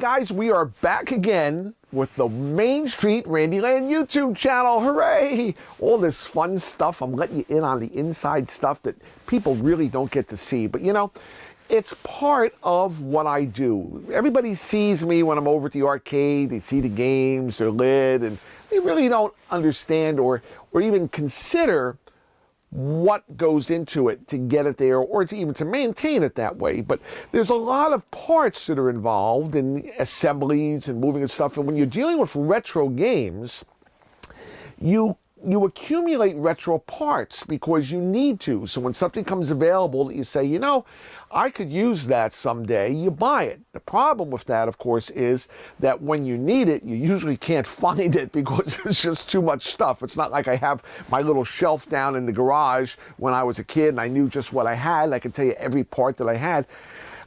guys, we are back again with the Main Street Randyland YouTube channel. Hooray! All this fun stuff. I'm letting you in on the inside stuff that people really don't get to see. But you know, it's part of what I do. Everybody sees me when I'm over at the arcade. They see the games, they're lit, and they really don't understand or even consider what goes into it to get it there or to even to maintain it that way. But there's a lot of parts that are involved in assemblies and moving and stuff. And when you're dealing with retro games, you accumulate retro parts because you need to. So when something comes available that you say, you know, I could use that someday, you buy it. The problem with that, of course, is that when you need it, you usually can't find it because it's just too much stuff. It's not like I have my little shelf down in the garage when I was a kid and I knew just what I had. I could tell you every part that I had.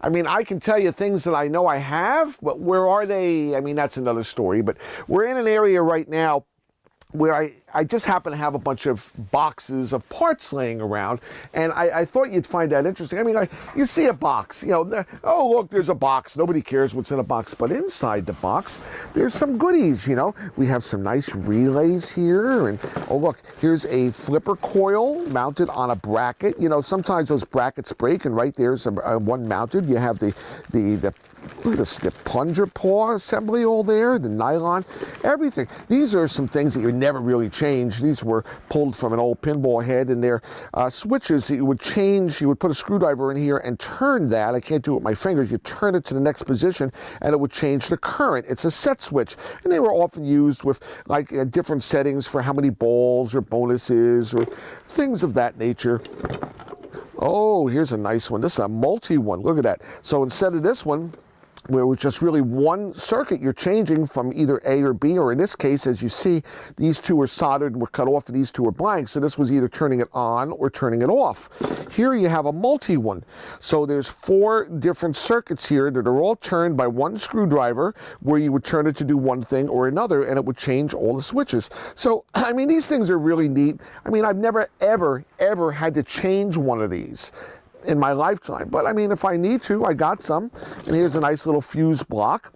I mean, I can tell you things that I know I have, but where are they? I mean, that's another story. But we're in an area right now where I just happen to have a bunch of boxes of parts laying around, and I thought you'd find that interesting. I mean, you see a box, you know, oh, look, there's a box. Nobody cares what's in a box, but inside the box, there's some goodies, you know. We have some nice relays here, and oh, look, here's a flipper coil mounted on a bracket. You know, sometimes those brackets break, and right there's one mounted. You have the look at this, the plunger paw assembly all there, the nylon, everything. These are some things that you never really change. These were pulled from an old pinball head, and they're switches that you would change. You would put a screwdriver in here and turn that. I can't do it with my fingers. You turn it to the next position, and it would change the current. It's a set switch, and they were often used with like different settings for how many balls or bonuses or things of that nature. Oh, here's a nice one. This is a multi one. Look at that. So instead of this one, where it was just really one circuit, you're changing from either A or B, or in this case, as you see, these two are soldered and were cut off, and these two are blank. So this was either turning it on or turning it off. Here you have a multi one. So there's 4 different circuits here that are all turned by one screwdriver, where you would turn it to do one thing or another, and it would change all the switches. So, I mean, these things are really neat. I mean, I've never, ever had to change one of these in my lifetime, but I mean, if I need to, I got some. And here's a nice little fuse block.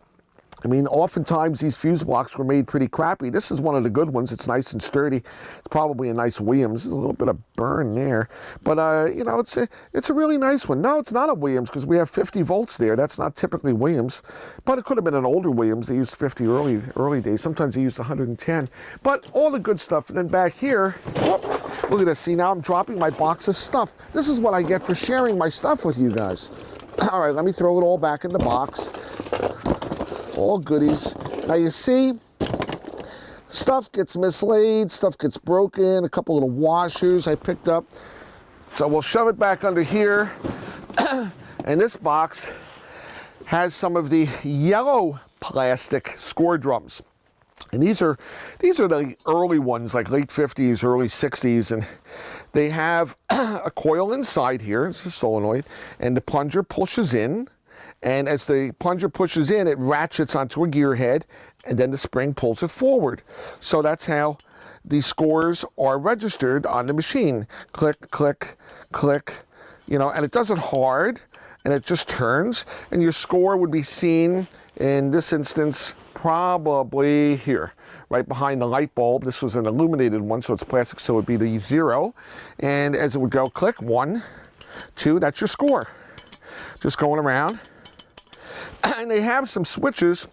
I mean, oftentimes these fuse blocks were made pretty crappy. This is one of the good ones. It's nice and sturdy. It's probably a nice Williams. There's a little bit of burn there, but you know, it's a really nice one. No, it's not a Williams because we have 50 volts there. That's not typically Williams, but it could have been an older Williams. They used 50 early days. Sometimes they used 110, but all the good stuff. And then back here, whoop, look at this. See, now I'm dropping my box of stuff. This is what I get for sharing my stuff with you guys. All right, let me throw it all back in the box. All goodies. Now you see, stuff gets mislaid, stuff gets broken, a couple little washers I picked up. So we'll shove it back under here. And this box has some of the yellow plastic score drums. And these are the early ones, like late 50s, early 60s, and they have a coil inside here. It's a solenoid, and the plunger pushes in. And as the plunger pushes in, it ratchets onto a gear head, and then the spring pulls it forward. So that's how the scores are registered on the machine. Click, click, click, you know, and it does it hard, and it just turns, and your score would be seen, in this instance, probably here, right behind the light bulb. This was an illuminated one, so it's plastic, so it would be the 0. And as it would go, click, 1, 2, that's your score. Just going around. And they have some switches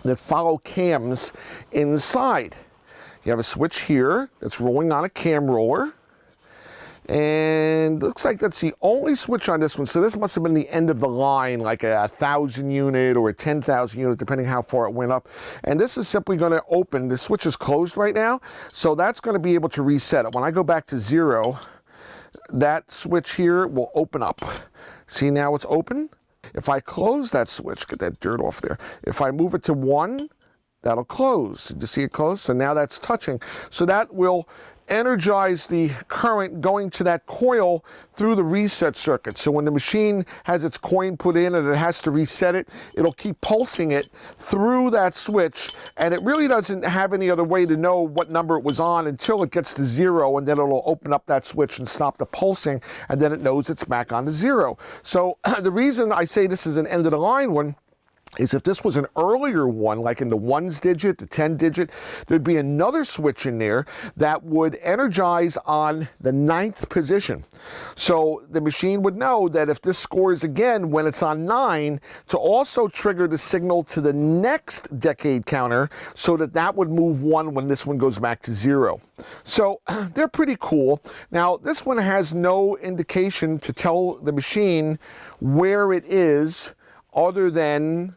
that follow cams inside. You have a switch here that's rolling on a cam roller. And looks like that's the only switch on this one. So this must have been the end of the line, like a 1,000 unit or a 10,000 unit, depending how far it went up. And this is simply going to open. The switch is closed right now, so that's going to be able to reset it. When I go back to 0, that switch here will open up. See, now it's open. If I close that switch, get that dirt off there. If I move it to 1, that'll close. Did you see it close? So now that's touching. So that will energize the current going to that coil through the reset circuit. So when the machine has its coin put in and it has to reset it, it'll keep pulsing it through that switch, and it really doesn't have any other way to know what number it was on until it gets to 0, and then it'll open up that switch and stop the pulsing, and then it knows it's back on to 0. So the reason I say this is an end of the line one is if this was an earlier one, like in the 1s digit, the 10 digit, there'd be another switch in there that would energize on the 9th position. So the machine would know that if this scores again when it's on 9, to also trigger the signal to the next decade counter so that that would move 1 when this one goes back to 0. So they're pretty cool. Now, this one has no indication to tell the machine where it is other than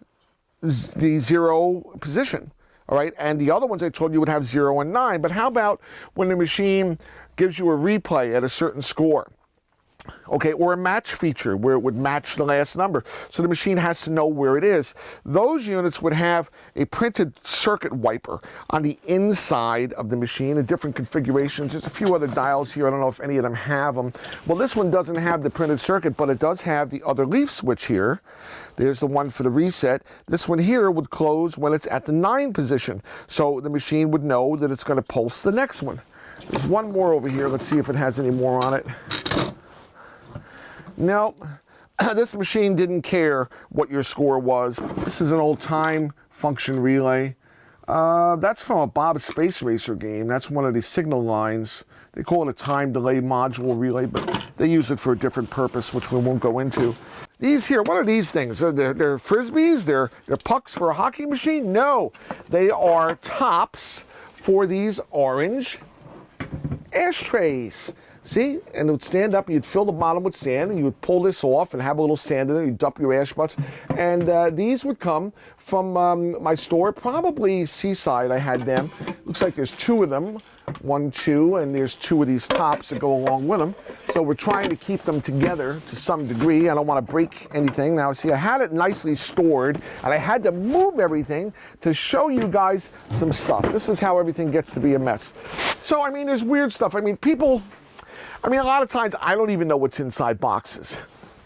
the 0 position, all right? And the other ones I told you would have 0 and 9, but how about when the machine gives you a replay at a certain score? Okay, or a match feature where it would match the last number. So the machine has to know where it is. Those units would have a printed circuit wiper on the inside of the machine in different configurations. There's a few other dials here. I don't know if any of them have them. Well, this one doesn't have the printed circuit, but it does have the other leaf switch here. There's the one for the reset. This one here would close when it's at the 9 position. So the machine would know that it's going to pulse the next one. There's one more over here. Let's see if it has any more on it. No, this machine didn't care what your score was. This is an old time function relay. That's from a Bob Space Racer game. That's one of the signal lines. They call it a time delay module relay, but they use it for a different purpose, which we won't go into. These here, what are these things? They're Frisbees? They're pucks for a hockey machine? No, they are tops for these orange ashtrays. See, and it would stand up, and you'd fill the bottom with sand, and you would pull this off and have a little sand in it, you'd dump your ash butts. And these would come from my store, probably Seaside, I had them. Looks like there's 2 of them, 1, 2, and there's 2 of these tops that go along with them. So we're trying to keep them together to some degree. I don't want to break anything. Now, see, I had it nicely stored, and I had to move everything to show you guys some stuff. This is how everything gets to be a mess. So, I mean, there's weird stuff. I mean, a lot of times I don't even know what's inside boxes.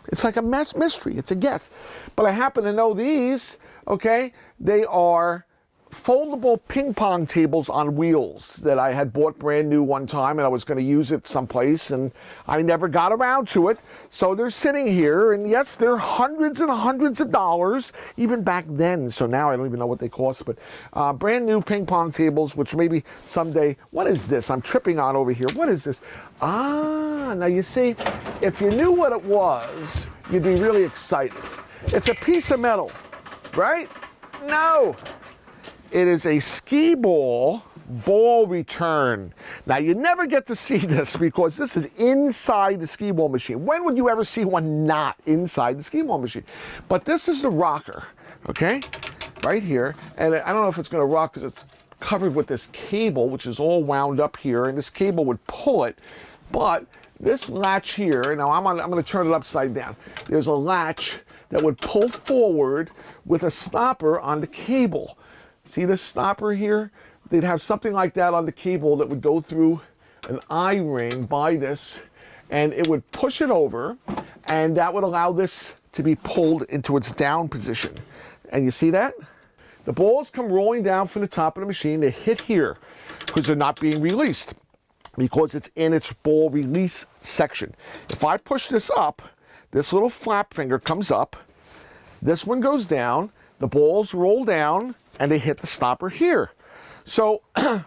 It's like a mystery. It's a guess. But I happen to know these, okay? They are foldable ping pong tables on wheels that I had bought brand new one time, and I was going to use it someplace, and I never got around to it. So they're sitting here, and yes, they're hundreds and hundreds of dollars, even back then. So now I don't even know what they cost, but brand new ping pong tables, which maybe someday, what is this? I'm tripping on over here. What is this? Now you see, if you knew what it was, you'd be really excited. It's a piece of metal, right? No. It is a Skee-Ball ball return. Now, you never get to see this because this is inside the Skee-Ball machine. When would you ever see one not inside the Skee-Ball machine? But this is the rocker, okay? Right here. And I don't know if it's going to rock because it's covered with this cable, which is all wound up here, and this cable would pull it. But this latch here, now I'm going to turn it upside down. There's a latch that would pull forward with a stopper on the cable. See this stopper here? They'd have something like that on the cable that would go through an I-ring by this, and it would push it over, and that would allow this to be pulled into its down position. And you see that? The balls come rolling down from the top of the machine. They hit here because they're not being released because it's in its ball release section. If I push this up, this little flap finger comes up, this one goes down, the balls roll down, and they hit the stopper here. So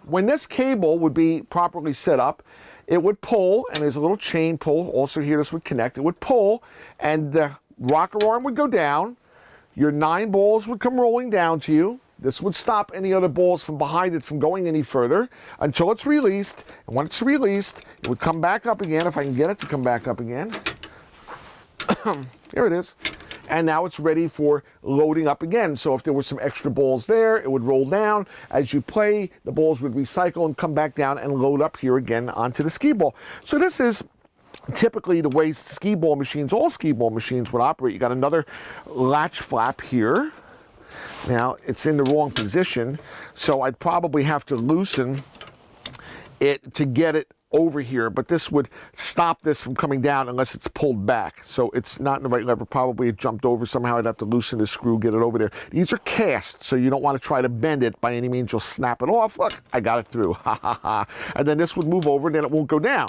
when this cable would be properly set up, it would pull, and there's a little chain pull. Also here, this would connect. It would pull, and the rocker arm would go down. Your 9 balls would come rolling down to you. This would stop any other balls from behind it from going any further until it's released. And when it's released, it would come back up again, if I can get it to come back up again. Here it is. And now it's ready for loading up again. So if there were some extra balls there, it would roll down. As you play, the balls would recycle and come back down and load up here again onto the Skee-Ball. So this is typically the way Skee-Ball machines, all Skee-Ball machines would operate. You got another latch flap here. Now, it's in the wrong position, so I'd probably have to loosen it to get it over here, but this would stop this from coming down unless it's pulled back. So it's not in the right lever. Probably it jumped over somehow. I'd have to loosen the screw, get it over there. These are cast, so you don't want to try to bend it by any means. You'll snap it off. Look, I got it through. Ha ha ha. And then this would move over, and then it won't go down.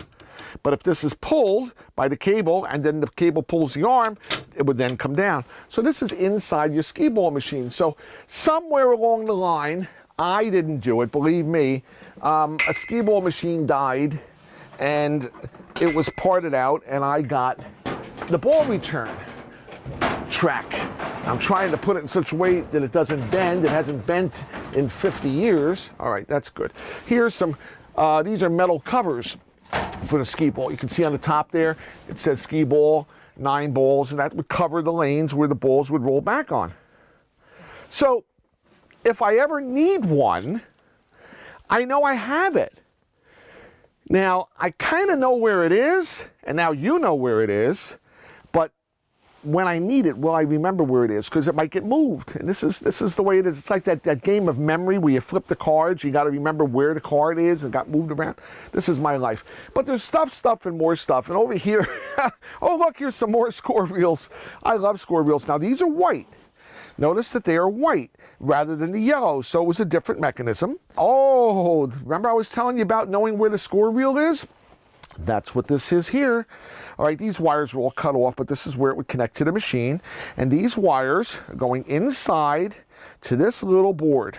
But if this is pulled by the cable and then the cable pulls the arm, it would then come down. So this is inside your Skee-Ball machine. So somewhere along the line, I didn't do it, believe me, a Skee-Ball machine died and it was parted out and I got the ball return track. I'm trying to put it in such a way that it doesn't bend. It hasn't bent in 50 years. All right, that's good. Here's some, these are metal covers for the Skee-Ball. You can see on the top there, it says Skee-Ball, 9 balls, and that would cover the lanes where the balls would roll back on. So if I ever need one, I know I have it. Now, I kind of know where it is, and now you know where it is, but when I need it, will I remember where it is? Because it might get moved, and this is the way it is. It's like that game of memory where you flip the cards, you got to remember where the card is and got moved around. This is my life. But there's stuff, and more stuff. And over here, oh look, here's some more score reels. I love score reels. Now, these are white. Notice that they are white rather than the yellow, so it was a different mechanism. Oh, remember I was telling you about knowing where the score reel is? That's what this is here. All right, these wires were all cut off, but this is where it would connect to the machine. And these wires are going inside to this little board.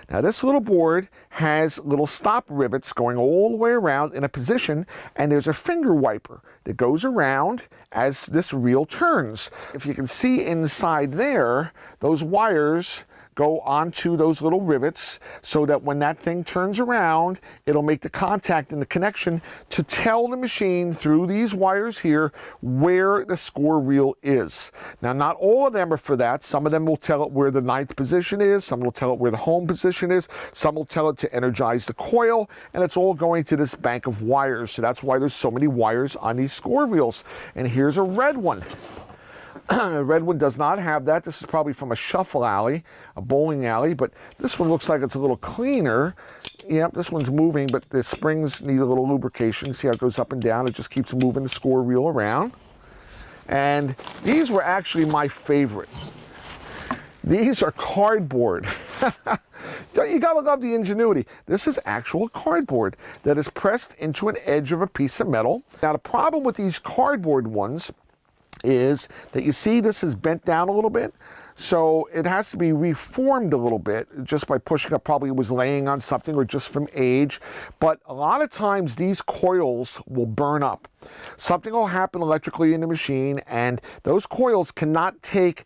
Now this little board has little stop rivets going all the way around in a position, and there's a finger wiper that goes around as this reel turns. If you can see inside there, those wires go onto those little rivets so that when that thing turns around, it'll make the contact and the connection to tell the machine through these wires here where the score reel is. Now, not all of them are for that. Some of them will tell it where the 9th position is. Some will tell it where the home position is. Some will tell it to energize the coil, and it's all going to this bank of wires. So that's why there's so many wires on these score reels. And here's a red one. The red one does not have that. This is probably from a shuffle alley, a bowling alley, but this one looks like it's a little cleaner. Yep, this one's moving, but the springs need a little lubrication. See how it goes up and down? It just keeps moving the score reel around. And these were actually my favorite. These are cardboard. You gotta love the ingenuity. This is actual cardboard that is pressed into an edge of a piece of metal. Now, the problem with these cardboard ones is that you see this is bent down a little bit, so it has to be reformed a little bit just by pushing up. Probably it was laying on something or just from age, but a lot of times these coils will burn up. Something will happen electrically in the machine, and those coils cannot take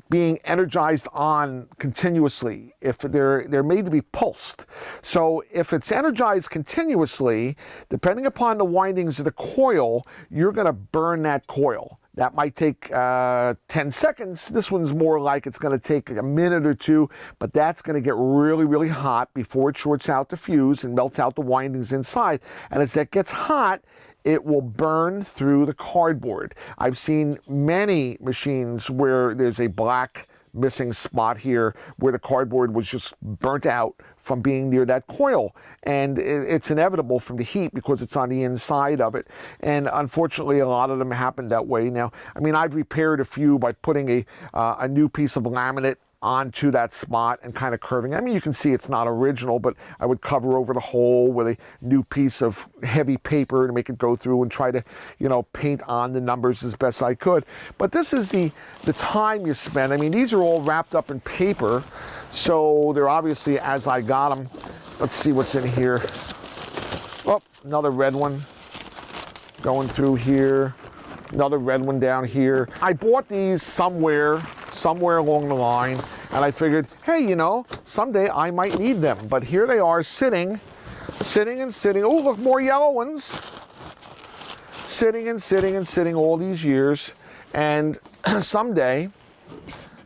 being energized on continuously. If they're made to be pulsed. So if it's energized continuously, depending upon the windings of the coil, you're going to burn that coil. That might take 10 seconds. This one's more like it's going to take a minute or two, but that's going to get really, really hot before it shorts out the fuse and melts out the windings inside. And as that gets hot, it will burn through the cardboard. I've seen many machines where there's a black missing spot here where the cardboard was just burnt out from being near that coil, and it's inevitable from the heat because it's on the inside of it. And unfortunately, a lot of them happen that way. Now, I mean, I've repaired a few by putting a new piece of laminate onto that spot and kind of curving. I mean, you can see it's not original, but I would cover over the hole with a new piece of heavy paper to make it go through and try to, you know, paint on the numbers as best I could. But this is the time you spend. I mean, these are all wrapped up in paper, so they're obviously as I got them. Let's see what's in here. Oh, another red one going through here. Another red one down here. I bought these somewhere along the line, and I figured, hey, you know, someday I might need them. But here they are sitting. Oh, look, more yellow ones. Sitting all these years. And someday,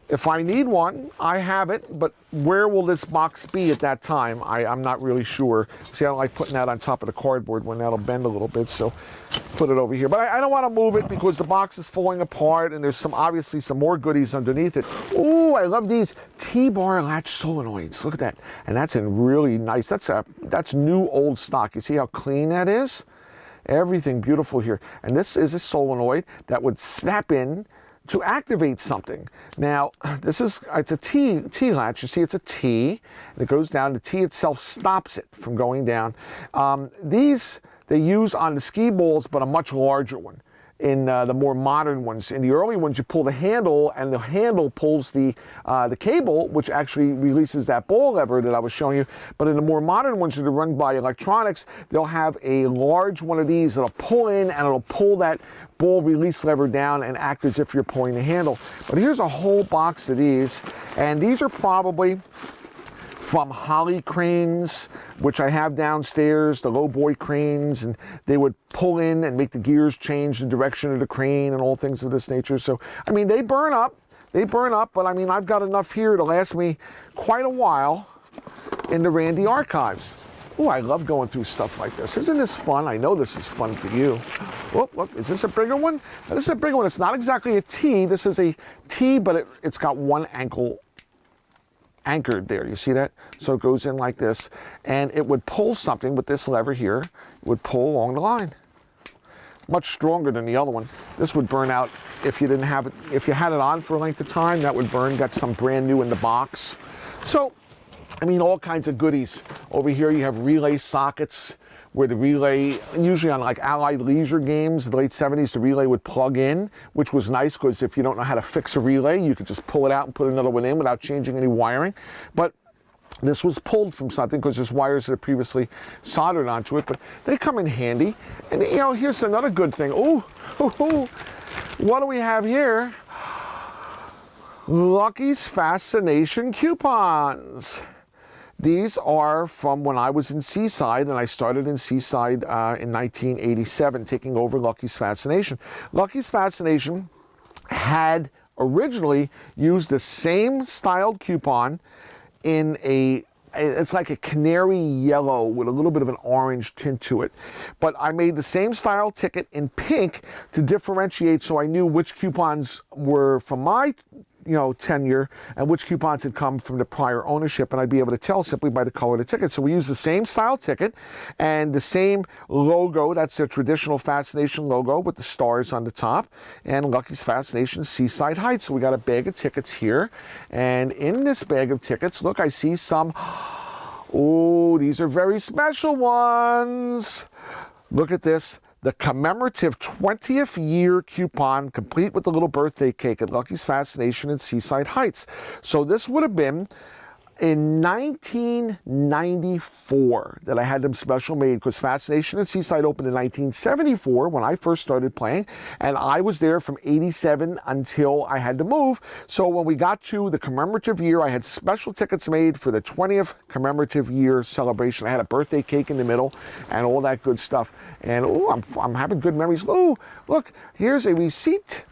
if I need one, I have it, but where will this box be at that time? I'm not really sure. See, I don't like putting that on top of the cardboard when that'll bend a little bit, so put it over here. But I don't want to move it because the box is falling apart, and there's obviously some more goodies underneath it. Ooh, I love these T-bar latch solenoids. Look at that. And that's in really nice, that's new old stock. You see how clean that is? Everything beautiful here. And this is a solenoid that would snap in to activate something. Now, it's a T latch. You see, it's a T, and it goes down. The T itself stops it from going down. These they use on the Skee-Balls, but a much larger one. In the more modern ones. In the early ones, you pull the handle, and the handle pulls the cable, which actually releases that ball lever that I was showing you. But in the more modern ones that are run by electronics, they'll have a large one of these that'll pull in, and it'll pull that ball release lever down and act as if you're pulling the handle. But here's a whole box of these, and these are probably from Holly cranes, which I have downstairs, the low boy cranes, and they would pull in and make the gears change the direction of the crane and all things of this nature. So, I mean, they burn up, but I mean, I've got enough here to last me quite a while in the Randy archives. Oh, I love going through stuff like this. Isn't this fun? I know this is fun for you. Oh, look, is this a bigger one? Now, this is a bigger one. It's not exactly a T. This is a T, but it's got one ankle anchored there. You see that? So it goes in like this, and it would pull something with this lever here. It would pull along the line. Much stronger than the other one. This would burn out if you didn't have it. If you had it on for a length of time, that would burn. Got some brand new in the box. So, I mean, all kinds of goodies. Over here you have relay sockets, where the relay, usually on like Allied Leisure games, the late 70s, the relay would plug in, which was nice because if you don't know how to fix a relay, you could just pull it out and put another one in without changing any wiring. But this was pulled from something because there's wires that are previously soldered onto it, but they come in handy. And you know, here's another good thing. Ooh, what do we have here? Lucky's Fascination coupons. These are from when I was in Seaside, and I started in Seaside in 1987, taking over Lucky's Fascination. Lucky's Fascination had originally used the same styled coupon in it's like a canary yellow with a little bit of an orange tint to it. But I made the same style ticket in pink to differentiate, so I knew which coupons were from my tenure and which coupons had come from the prior ownership, and I'd be able to tell simply by the color of the ticket. So we use the same style ticket and the same logo. That's their traditional Fascination logo with the stars on the top, and Lucky's Fascination Seaside Heights. So we got a bag of tickets here, and in this bag of tickets, look, I see some, oh, these are very special ones. Look at this. The commemorative 20th year coupon, complete with the little birthday cake at Lucky's Fascination in Seaside Heights. So this would have been in 1994 that I had them special made, because Fascination at Seaside opened in 1974 when I first started playing, and I was there from 87 until I had to move. So when we got to the commemorative year, I had special tickets made for the 20th commemorative year celebration. I had a birthday cake in the middle and all that good stuff. And oh, I'm having good memories. Oh, look, here's a receipt.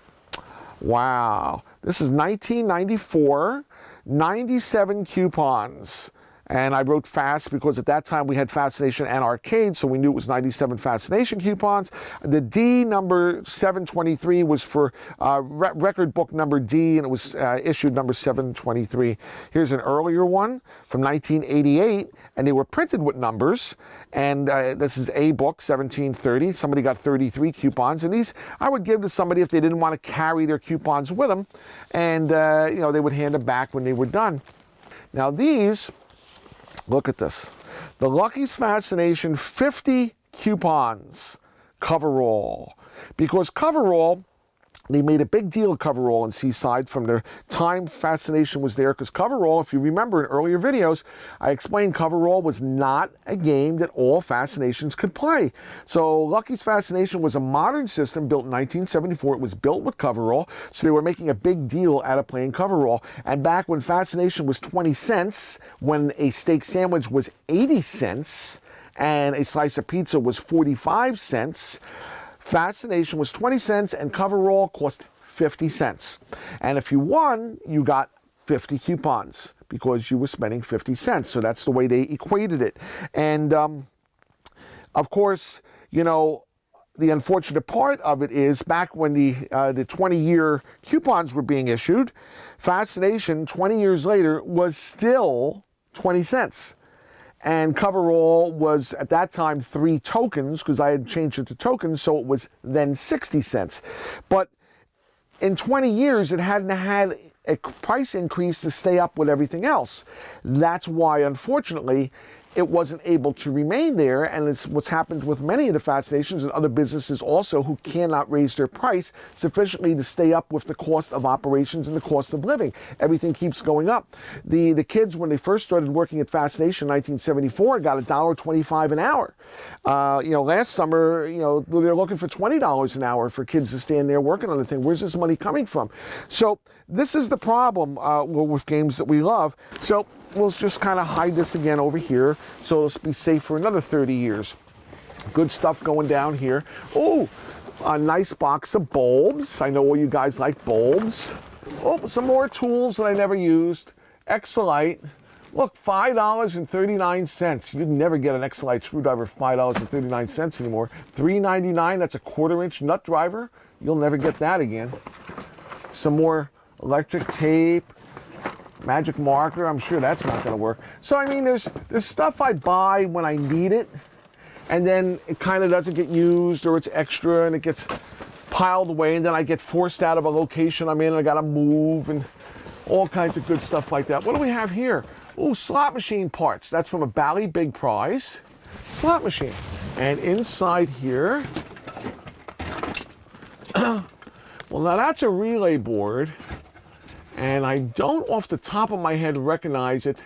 Wow, this is 1994. 97 coupons, and I wrote fast because at that time we had Fascination and Arcade, so we knew it was 97 Fascination coupons. The D number 723 was for record book number D, and it was issued number 723. Here's an earlier one from 1988, and they were printed with numbers, and this is A book 1730. Somebody got 33 coupons, and these I would give to somebody if they didn't want to carry their coupons with them, and they would hand them back when they were done. Now these, look at this. The Lucky's Fascination 50 coupons coverall. Because coverall, they made a big deal of coverall in Seaside from the time Fascination was there, because coverall, if you remember in earlier videos, I explained coverall was not a game that all Fascinations could play. So Lucky's Fascination was a modern system built in 1974. It was built with coverall, so they were making a big deal out of playing coverall. And back when Fascination was 20 cents, when a steak sandwich was 80 cents, and a slice of pizza was 45 cents, Fascination was 20 cents and coverall cost 50 cents. And if you won, you got 50 coupons because you were spending 50 cents. So that's the way they equated it. And of course, the unfortunate part of it is back when the 20-year coupons were being issued, Fascination 20 years later was still 20 cents. And coverall was, at that time, 3 tokens, because I had changed it to tokens, so it was then 60 cents. But in 20 years, it hadn't had a price increase to stay up with everything else. That's why, unfortunately, it wasn't able to remain there, and it's what's happened with many of the Fascinations and other businesses also who cannot raise their price sufficiently to stay up with the cost of operations and the cost of living. Everything keeps going up. The kids, when they first started working at Fascination in 1974, got $1.25 an hour. Last summer, they're looking for $20 an hour for kids to stand there working on the thing. Where's this money coming from? So this is the problem with games that we love. So we'll just kind of hide this again over here so it'll be safe for another 30 years. Good stuff going down here. Oh, a nice box of bulbs. I know all you guys like bulbs. Oh, some more tools that I never used. Exolite. Look, $5.39. You'd never get an Exolite screwdriver for $5.39 anymore. $3.99, that's a 1/4-inch nut driver. You'll never get that again. Some more electric tape. Magic marker, I'm sure that's not going to work. So, I mean, there's stuff I buy when I need it, and then it kind of doesn't get used, or it's extra, and it gets piled away, and then I get forced out of a location I'm in, and I got to move, and all kinds of good stuff like that. What do we have here? Oh, slot machine parts. That's from a Bally Big Prize slot machine. And inside here, well, now that's a relay board. And I don't off the top of my head recognize it,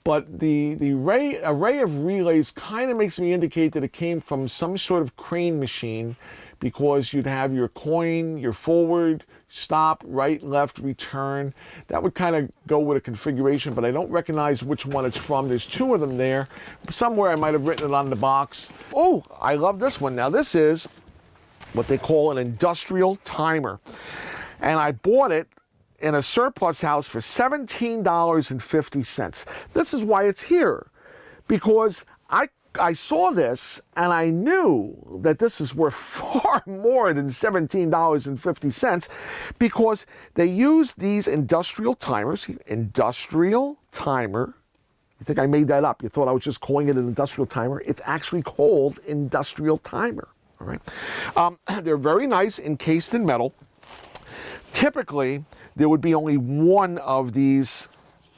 but the array of relays kind of makes me indicate that it came from some sort of crane machine, because you'd have your coin, your forward, stop, right, left, return. That would kind of go with a configuration, but I don't recognize which one it's from. There's 2 of them there. Somewhere I might have written it on the box. Oh, I love this one. Now this is what they call an industrial timer. And I bought it in a surplus house for $17.50. This is why it's here, because I saw this and I knew that this is worth far more than $17.50, because they use these industrial timers. Industrial timer. You think I made that up? You thought I was just calling it an industrial timer? It's actually called industrial timer. All right. They're very nice, encased in metal. Typically, there would be only one of these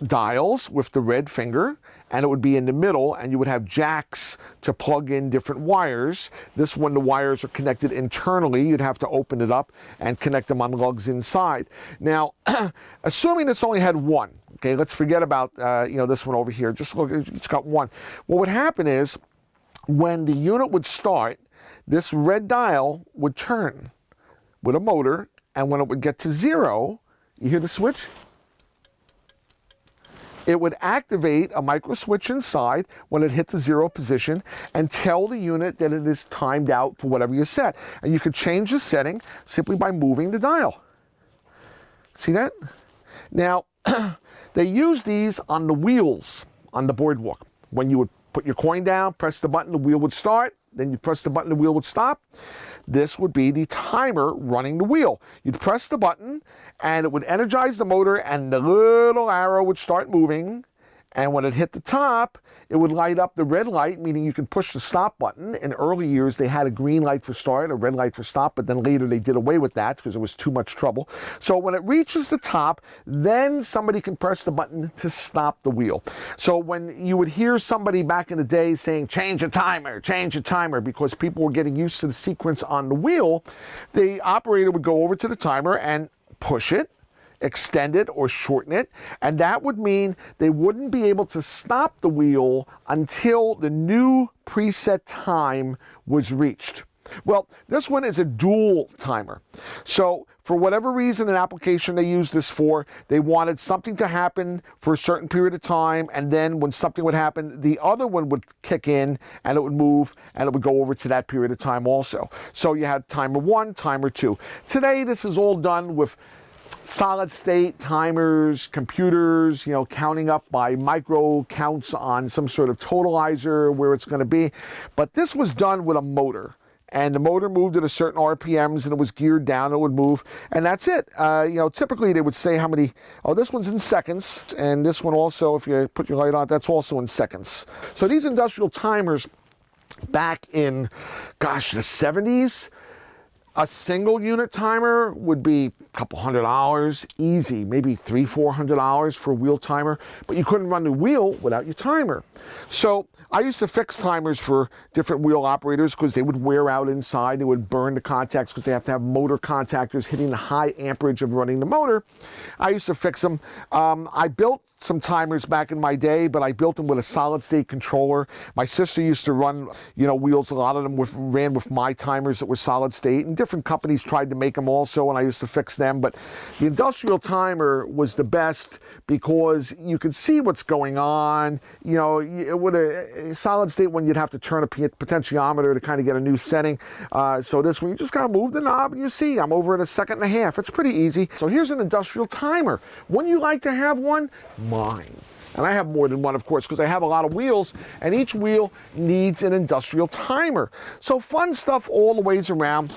dials with the red finger, and it would be in the middle, and you would have jacks to plug in different wires. This one, the wires are connected internally. You'd have to open it up and connect them on lugs inside. Now, assuming this only had one, okay, let's forget about this one over here. Just look, it's got one. What would happen is, when the unit would start, this red dial would turn with a motor, and when it would get to 0, you hear the switch? It would activate a micro switch inside when it hit the 0 position and tell the unit that it is timed out for whatever you set. And you could change the setting simply by moving the dial. See that? Now, they use these on the wheels on the boardwalk. When you would put your coin down, press the button, the wheel would start. Then you press the button, the wheel would stop. This would be the timer running the wheel. You'd press the button, and it would energize the motor, and the little arrow would start moving. And when it hit the top, it would light up the red light, meaning you can push the stop button. In early years, they had a green light for start, a red light for stop, but then later they did away with that because it was too much trouble. So when it reaches the top, then somebody can press the button to stop the wheel. So when you would hear somebody back in the day saying, change the timer, because people were getting used to the sequence on the wheel, the operator would go over to the timer and push it, extend it or shorten it, and that would mean they wouldn't be able to stop the wheel until the new preset time was reached. Well, this one is a dual timer. So for whatever reason, an application they used this for, they wanted something to happen for a certain period of time, and then when something would happen, the other one would kick in and it would move and it would go over to that period of time also. So you had timer 1, timer 2. Today, this is all done with solid state timers, computers, counting up by micro counts on some sort of totalizer where it's going to be. But this was done with a motor. And the motor moved at a certain RPMs, and it was geared down, it would move, and that's it. Typically they would say how many, this one's in seconds, and this one also, if you put your light on, that's also in seconds. So these industrial timers back in, the 70s, A single unit timer would be a couple $100, easy, maybe $300-400 for a wheel timer, but you couldn't run the wheel without your timer. So I used to fix timers for different wheel operators because they would wear out inside, they would burn the contacts because they have to have motor contactors hitting the high amperage of running the motor. I used to fix them. I built some timers back in my day, but I built them with a solid state controller. My sister used to run, wheels. A lot of them ran with my timers that were solid state, and different companies tried to make them also, and I used to fix them. But the industrial timer was the best because you could see what's going on. With a solid state one, you'd have to turn a potentiometer to kind of get a new setting. So this one, you just kind of move the knob, and you see I'm over in a second and a half. It's pretty easy. So here's an industrial timer. Wouldn't you like to have one? Mine. And I have more than one, of course, because I have a lot of wheels, and each wheel needs an industrial timer. So fun stuff all the ways around.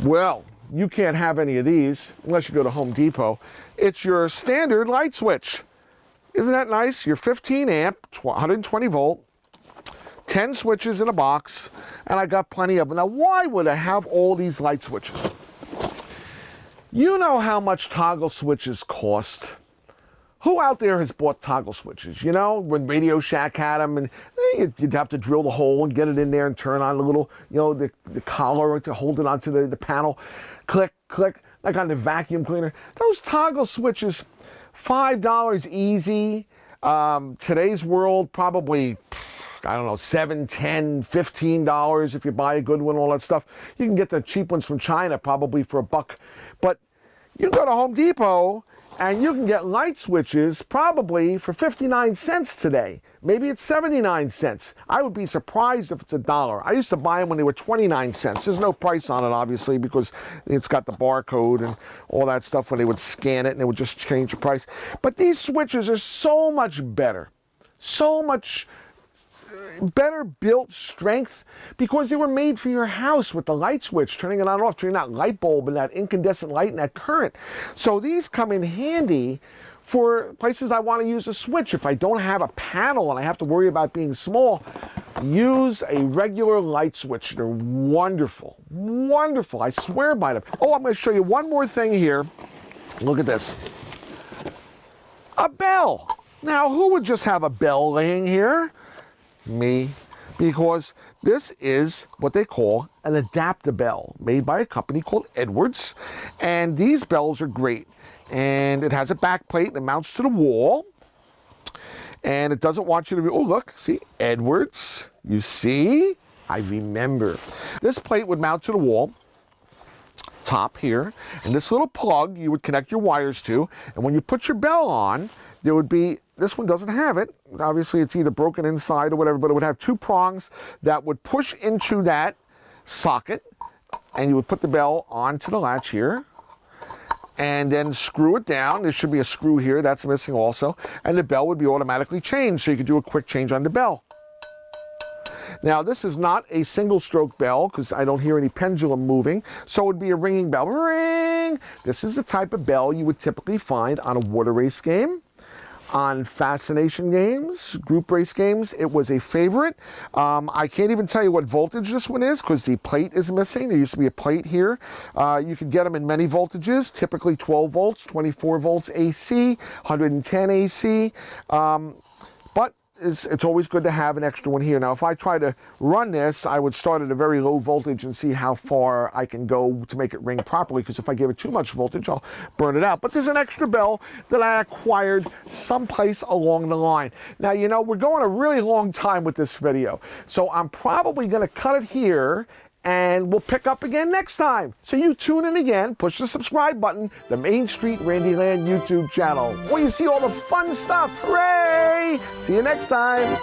Well, you can't have any of these unless you go to Home Depot. It's your standard light switch. Isn't that nice? Your 15 amp, 120 volt, 10 switches in a box, and I got plenty of them. Now, why would I have all these light switches? You know how much toggle switches cost? Who out there has bought toggle switches? When Radio Shack had them, and you'd have to drill the hole and get it in there and turn on the little, the collar to hold it onto the panel. Click, click, like on the vacuum cleaner. Those toggle switches, $5 easy. Today's world, probably, I don't know, $7, $10, $15 if you buy a good one, all that stuff. You can get the cheap ones from China probably for $1. But you go to Home Depot, and you can get light switches probably for 59 cents today. Maybe it's 79 cents. I would be surprised if it's $1. I used to buy them when they were 29 cents. There's no price on it, obviously, because it's got the barcode and all that stuff when they would scan it and it would just change the price. But these switches are so much better. So much better built strength because they were made for your house with the light switch, turning it on and off, turning that light bulb and that incandescent light and that current. So these come in handy for places I want to use a switch. If I don't have a panel and I have to worry about being small, use a regular light switch. They're wonderful, wonderful. I swear by them. Oh, I'm going to show you one more thing here. Look at this. A bell. Now, who would just have a bell laying here? Me, because this is what they call an adapter bell made by a company called Edwards, and these bells are great. And it has a back plate that mounts to the wall, and it doesn't want you to oh look, see, Edwards, you see, I remember. This plate would mount to the wall, top here, and this little plug you would connect your wires to, and when you put your bell on, there would be, this one doesn't have it. Obviously, it's either broken inside or whatever, but it would have two prongs that would push into that socket, and you would put the bell onto the latch here, and then screw it down. There should be a screw here, that's missing also, and the bell would be automatically changed, so you could do a quick change on the bell. Now, this is not a single stroke bell because I don't hear any pendulum moving, so it would be a ringing bell. Ring! This is the type of bell you would typically find on a water race game, on Fascination games, group race games. It was a favorite. I can't even tell you what voltage this one is because the plate is missing. There used to be a plate here. You can get them in many voltages, typically 12 volts, 24 volts AC, 110 AC. But it's always good to have an extra one here. Now, if I try to run this, I would start at a very low voltage and see how far I can go to make it ring properly, because if I give it too much voltage, I'll burn it out. But there's an extra bell that I acquired someplace along the line. Now, we're going a really long time with this video, so I'm probably going to cut it here, and we'll pick up again next time. So you tune in again, push the subscribe button, the Main Street Randyland YouTube channel, where you see all the fun stuff. Hooray! See you next time.